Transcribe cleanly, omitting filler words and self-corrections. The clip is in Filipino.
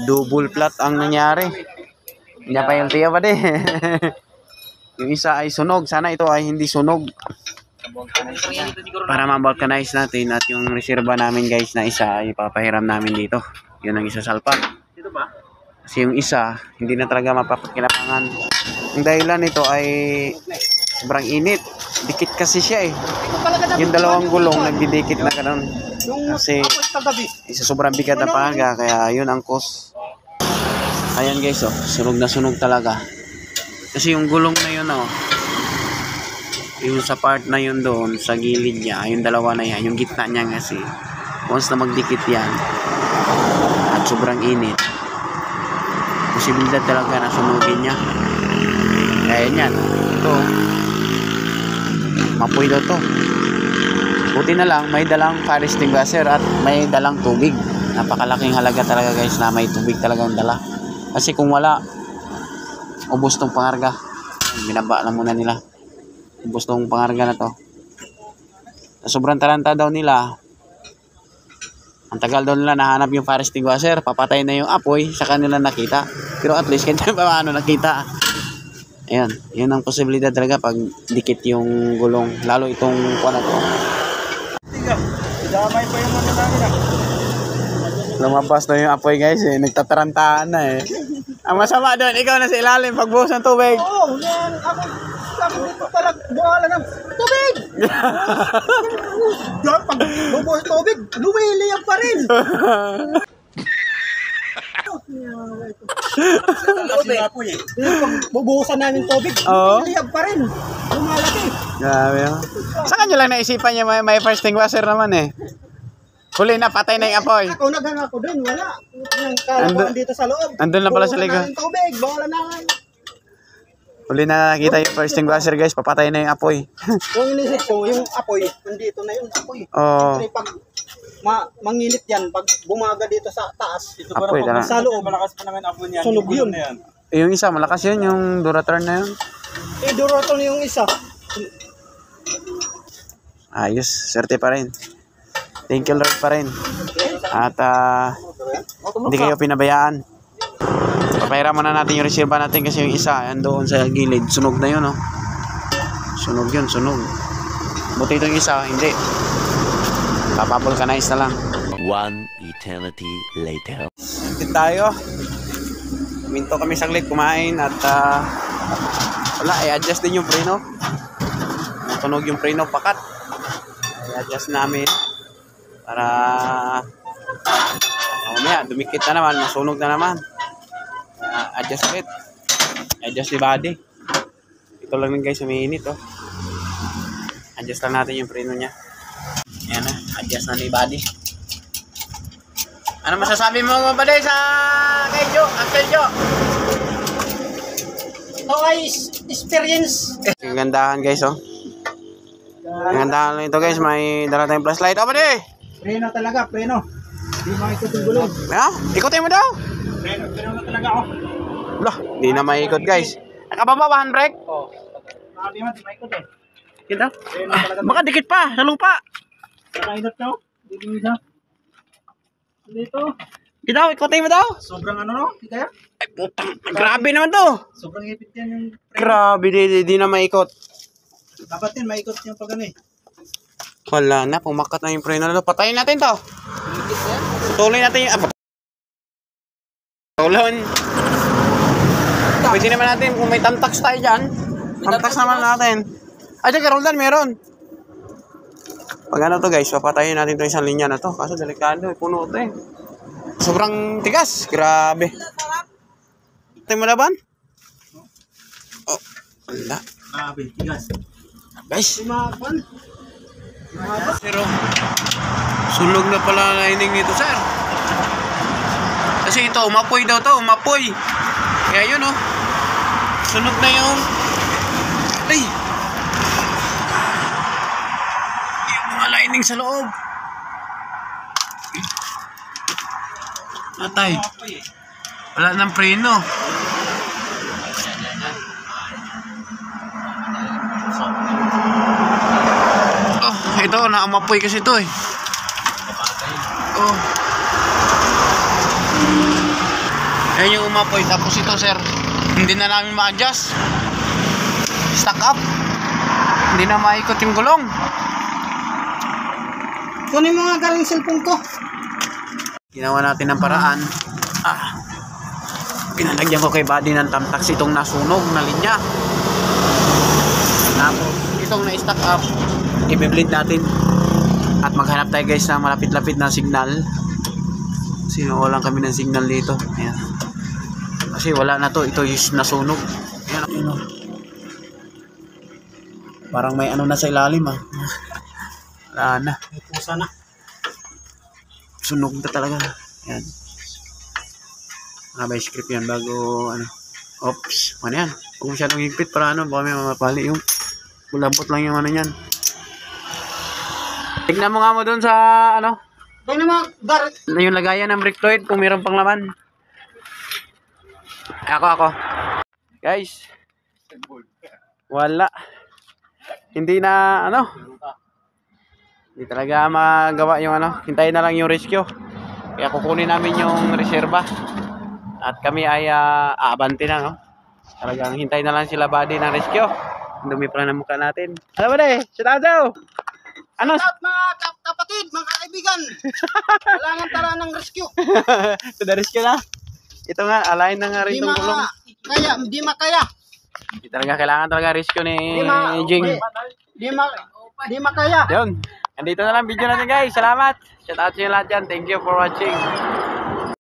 double flat ang nangyari. Hindi pa yung tiya pa din. Yung isa ay sunog. Sana ito ay hindi sunog. Para ma-vulcanize natin at yung reserva namin guys na isa ay papahiram namin dito. Yun ang isa salpak. Kasi yung isa hindi na talaga mapapakinabangan. Ang dahilan nito ay sobrang init. Dikit kasi siya eh. Yung dalawang gulong nagdidikit na ganun. Kasi isa sobrang bigat na pahaga. Kaya yun ang cause. Ayan guys oh. Sunog na sunog talaga. Kasi yung gulong na yun oh. Yung sa part na yun doon, sa gilid niya, yung dalawa na yan, yung gitna niya kasi, once na magdikit yan, at sobrang init, posibilidad talaga na sunugin niya. Kaya yan, ito, mapoy daw to. Buti na lang, may dalang fire extinguisher at may dalang tubig. Napakalaking halaga talaga guys na may tubig talagang dala. Kasi kung wala, ubos tong pangarga. Binaba lang muna nila. Ubos tong pangarga na to. Sobrang taranta daw nila. Ang tagal daw nila nahanap yung fire extinguisher. Papatay na yung apoy. Sa kanila nakita. Pero at least kahit paano nakita. Ayan. Yun ang posibilidad talaga pag dikit yung gulong. Lalo itong kuha na to. Damay pa yung mga namin ah. Lumabas na yung apoy guys eh. Nagtatarantaan na eh. Ang masama doon, ikaw na sa ilalim pagbuhos ng tubig. Oo, yan. Ako dito palag buhala ng tubig. Diyan, pag bubuhos tubig, lumiliyag pa rin. Pag bubuhusan namin tubig, lumiliyag pa rin. Lumalaki. Grabe oh. Saan nyo lang naisipan niya may fire extinguisher naman eh. Huli na, patay na yung apoy. Ako naghanga ko doon, wala. Nang karabuan dito sa loob. Andun lang pala sa likod. Tubig, bawala na. Huli na nakita yung fire extinguisher guys, papatay na yung apoy. Kung inisip ko, yung apoy, nandito na yung apoy. Oo. Kasi pag manginit yan, pag bumaga dito sa taas, dito Apoy para na. sa loob, Malakas pa naman apoy niyan. sunog yun. Yung isa, malakas yun, yung Duraturn na yun. Durotol yung isa. Ayos, swerte pa rin. Thank you Lord pa rin. At hindi kayo pinabayaan. Papahiram na natin yung reserva natin kasi yung isa, yan doon sa gilid, sunog na yun oh. Sunog yun, sunog. Buti itong isa, hindi. Papavulcanize na lang. One eternity later. Dito tayo. Minto kami saglit kumain at wala, i-adjust din yung preno. Tunog yung preno pakat. I-adjust namin para mamaya dumikit na naman, masunog na naman. Adjust ulit. Adjust yung body. Ito lang din guys, umiinit oh. Adjust lang natin yung preno niya. Ayan na, adjust na ni body. Ano masasabi mo ba din sa kay Jo? Uncle Jo? Okay, experience. Ang gandahan guys oh. Ang gandahan lang ito guys, may dala tayong flashlight. Oh, pwede! Preno talaga, preno. Di makikot yung gulong. Ha? Ikutin mo daw! Preno na talaga ako. Lah, di na maikot guys. Nakababa ba handbrake? Oo. Sabi mo, di makikot eh. Kita? Preno talaga. Baka dikit pa sa lupa. Nakainot na ako. Dito isa. Dito. Kita, ikutin mo daw. Sobrang ano no? Di kaya? Ay putang, grabe naman to. Sobrang ipit yan yung preno. Grabe, di na maikot. Dapat din, maikot yung pag ano eh. Wala na, pumakat na yung preno na to. Patayin natin to. Tuloy natin yung... Tulon. Pwede naman natin, kung may tamtax tayo dyan. Tamtax naman natin. Ay, dyan, Roldan, meron. Pag ano to guys, papatayin natin to isang linya na to. Kaso delikado, puno to eh. Sobrang tigas, grabe. Ito yung malaban? Oh, wala. Grabe, tigas. Guys, Mapan. pero sulog na pala lining nito, sir. Kasi ito, umapoy daw to, umapoy. Kaya yun, oh. Sunog na yung... Ay! Yung mga lining sa loob. Atay. Wala nang preno. Oh, ito, naumapoy kasi ito eh. Oh. Ayun yung umapoy. Tapos ito sir, hindi na namin ma-adjust. Stuck up. Hindi na maikot yung gulong. Kunin mo nga galing cellphone ko. Ginawa natin ng paraan. Pinalagyan ko kay buddy ng tamtax itong nasunog na linya. Tapos itong na-stuck up, i-bleed natin. At maghanap tayo guys ng malapit-lapit na signal. Sinuolan kami ng signal dito. Ayan. Kasi wala na to. Ito is nasunog. Ayan. Ayan. Parang may ano na sa ilalim ah. Wala na. May pusa na. Sunog na talaga. Ayan. Nakabay script yan bago ano. Oops. Ano yan? Huwag masyadong higpit para ano. Baka may mamapali yung bulabot lang yung ano yan. Tignan mo nga mo dun sa ano. Kunin mo gar. Yung lagayan ng brake fluid kung mayroon pang laman. Ako. Guys. Wala. Hindi na ano. Hindi talaga magawa yung ano. Hintayin na lang yung rescue. Kaya kukunin namin yung reserba. At kami ay aabante na no. Talagang hintayin na lang sila buddy ng rescue. Dumi pa na ng mukha natin. Ano ba eh? Shout out daw. Ano? Shout mga kapatid, mga kaibigan. Kailangan tara ng rescue. To the rescue na. Ito nga, alayin na nga rin itong gulong. Di makaya. Hindi talaga kailangan talaga rescue ni Jing. Di makaya. Yun. Andito na lang video natin guys. Salamat. Shout out sa inyo lahat dyan. Thank you for watching.